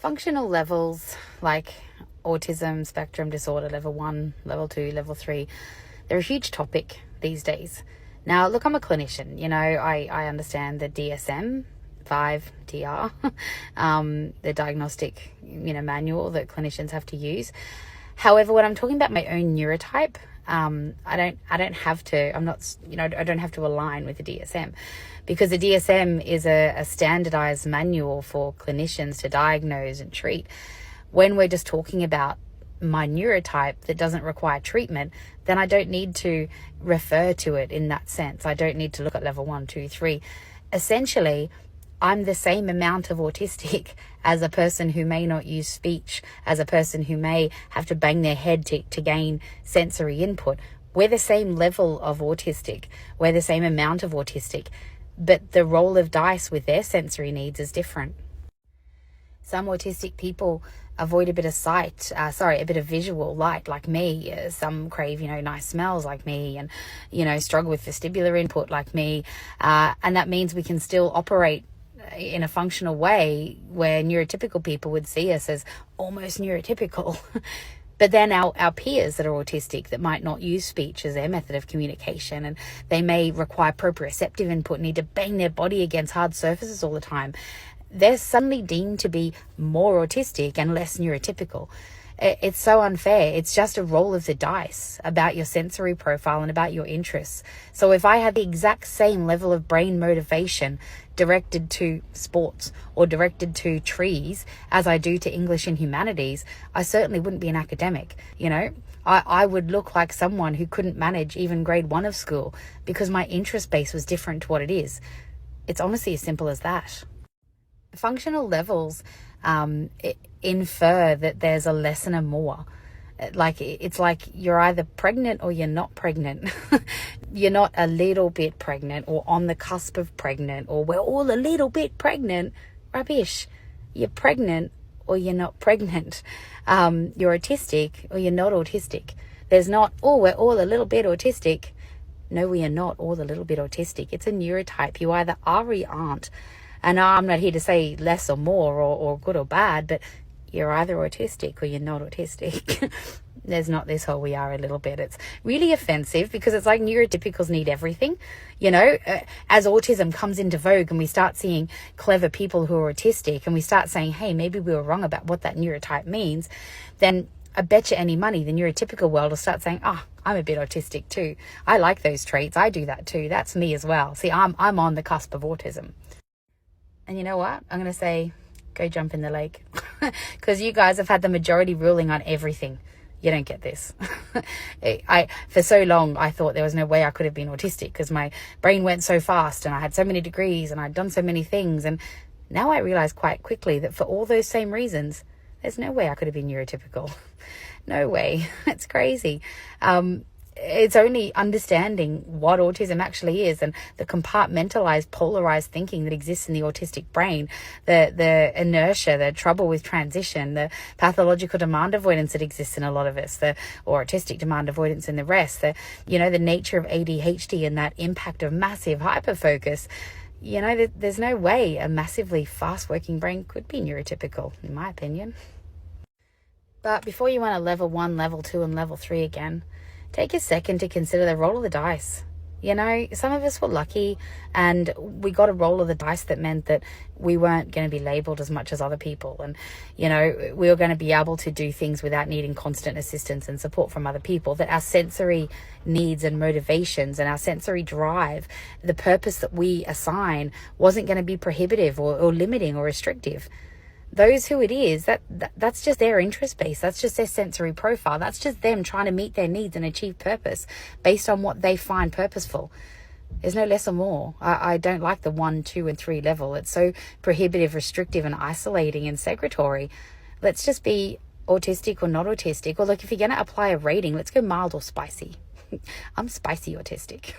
Functional levels like autism spectrum disorder, level 1, level 2, level 3, they're a huge topic these days. Now, look, I'm a clinician. I understand the DSM-5 TR, the diagnostic, manual that clinicians have to use. However, when I'm talking about my own neurotype, I don't have to, I don't have to align with the DSM, because the DSM is a standardized manual for clinicians to diagnose and treat. When we're just talking about my neurotype that doesn't require treatment, then I don't need to refer to it in that sense. I don't need to look at level 1, 2, 3. Essentially, I'm the same amount of autistic as a person who may not use speech, as a person who may have to bang their head to gain sensory input. We're the same level of autistic. We're the same amount of autistic, but the roll of dice with their sensory needs is different. Some autistic people avoid a bit of visual light like me. Some crave, nice smells like me, and, struggle with vestibular input like me. And that means we can still operate in a functional way where neurotypical people would see us as almost neurotypical. But then our peers that are autistic that might not use speech as their method of communication, and they may require proprioceptive input, need to bang their body against hard surfaces all the time, they're suddenly deemed to be more autistic and less neurotypical. It's so unfair. It's just a roll of the dice about your sensory profile and about your interests. So if I had the exact same level of brain motivation directed to sports or directed to trees as I do to English and humanities, I certainly wouldn't be an academic. I would look like someone who couldn't manage even grade 1 of school because my interest base was different to what it is. It's honestly as simple as that. Functional levels infer that there's a less and a more. It's like you're either pregnant or you're not pregnant. You're not a little bit pregnant or on the cusp of pregnant, or we're all a little bit pregnant. Rubbish. You're pregnant or you're not pregnant. You're autistic or you're not autistic. There's not, we're all a little bit autistic. No, we are not all a little bit autistic. It's a neurotype. You either are or you aren't. And I'm not here to say less or more or good or bad, but you're either autistic or you're not autistic. There's not this whole we are a little bit. It's really offensive because it's like neurotypicals need everything. As autism comes into vogue and we start seeing clever people who are autistic and we start saying, hey, maybe we were wrong about what that neurotype means, then I bet you any money the neurotypical world will start saying, I'm a bit autistic too. I like those traits. I do that too. That's me as well. See, I'm on the cusp of autism. And you know what? I'm going to say, go jump in the lake. Because you guys have had the majority ruling on everything. You don't get this. For so long, I thought there was no way I could have been autistic because my brain went so fast and I had so many degrees and I'd done so many things. And now I realize quite quickly that for all those same reasons, there's no way I could have been neurotypical. No way. It's crazy. It's only understanding what autism actually is and the compartmentalized, polarized thinking that exists in the autistic brain, the inertia, the trouble with transition, the pathological demand avoidance that exists in a lot of us, or artistic demand avoidance in the rest, the nature of ADHD and that impact of massive hyperfocus. There's no way a massively fast-working brain could be neurotypical, in my opinion. But before you want to level 1, level 2, and level 3 again, take a second to consider the roll of the dice. Some of us were lucky and we got a roll of the dice that meant that we weren't going to be labeled as much as other people. And, we were going to be able to do things without needing constant assistance and support from other people, that our sensory needs and motivations and our sensory drive, the purpose that we assign wasn't going to be prohibitive or limiting or restrictive. Those who it is, that's just their interest base. That's just their sensory profile. That's just them trying to meet their needs and achieve purpose based on what they find purposeful. There's no less or more. I don't like the 1, 2, and 3 level. It's so prohibitive, restrictive, and isolating and segregatory. Let's just be autistic or not autistic. Or look, if you're going to apply a rating, let's go mild or spicy. I'm spicy autistic.